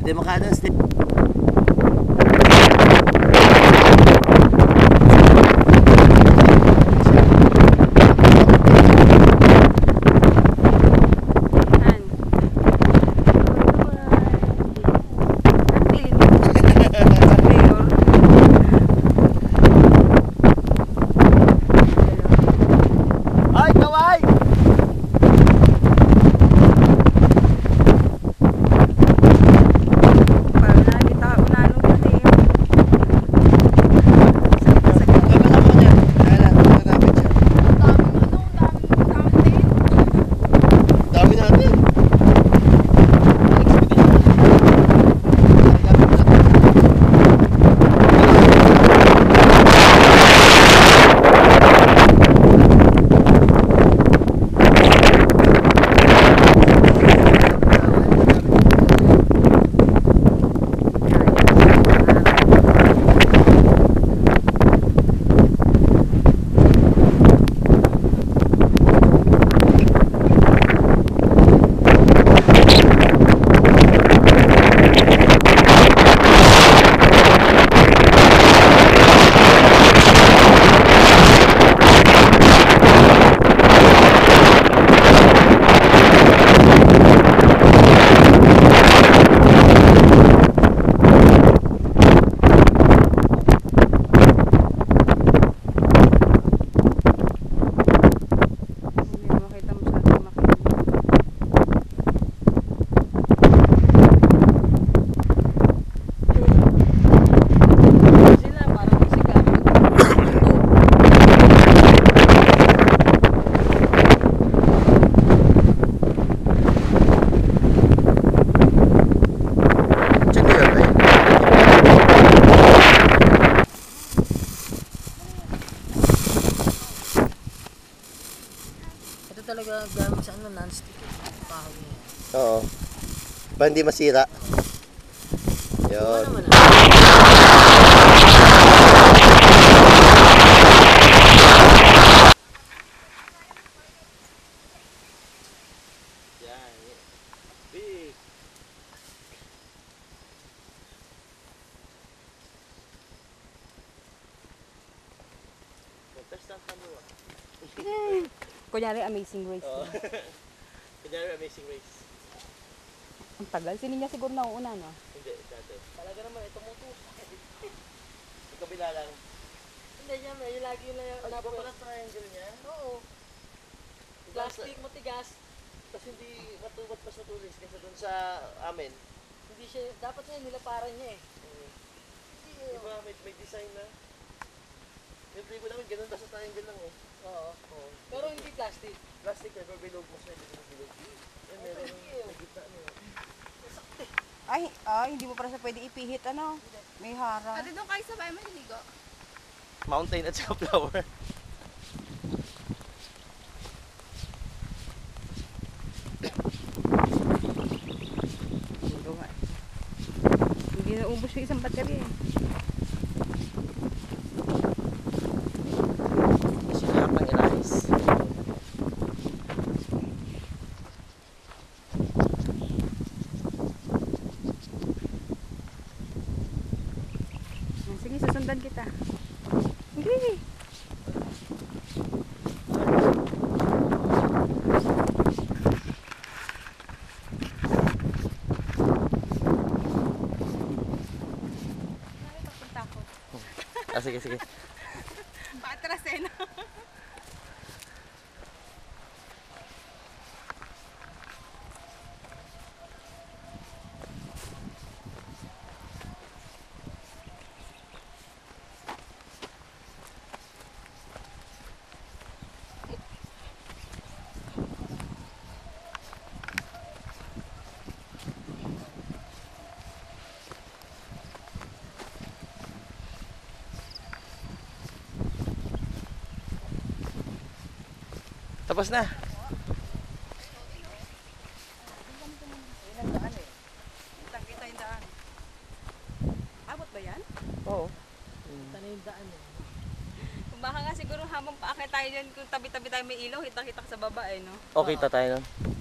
Democado State. Talaga gamit sa ano, non-stick kahoy niya. Oo. Para hindi masira. Yun. Naman, Yan. Big. Contestant number 1. Kunyari, Amazing Race. Oo. Kunyari, Amazing Race. Ang tagal. Sino niya siguro nauuna, no? Hindi, dati. talaga naman, ito mo to. Sa kabila lang. Hindi niya, may lagi yun lang yung Ano ba pala triangle niya? Oo. Plastic, matigas. Tapos hindi matubat pa sa tulis kasi doon sa amin. Hindi siya, dapat nga nilaparan niya eh. Di ba may design na? Yung tribo namin, ganun ba sa triangle lang eh. Oo. Oo. Pero hindi plastic. Plastic eh, pero bilog mo siya, hindi mo bilog. Yan, meron may gitna niya. Ay, hindi mo para sa pwede ipihit, ano? May harang. Ate, doon kayo sa bahay maliligo. Mountain at saka flower. Hindi na ubos yung isang battery eh. Sinarap ng Elias. Sige, susundan kita. Sige. Sige, sige. Patras eh, no? Tapos na. Kita yung daan. Abot ba yan? Oo. Ito na yung daan eh. Kung baka nga siguro habang paakit tayo dyan, kung tabi-tabi tayo may ilaw, kita-kita sa baba eh, no? Okay, tayo nun.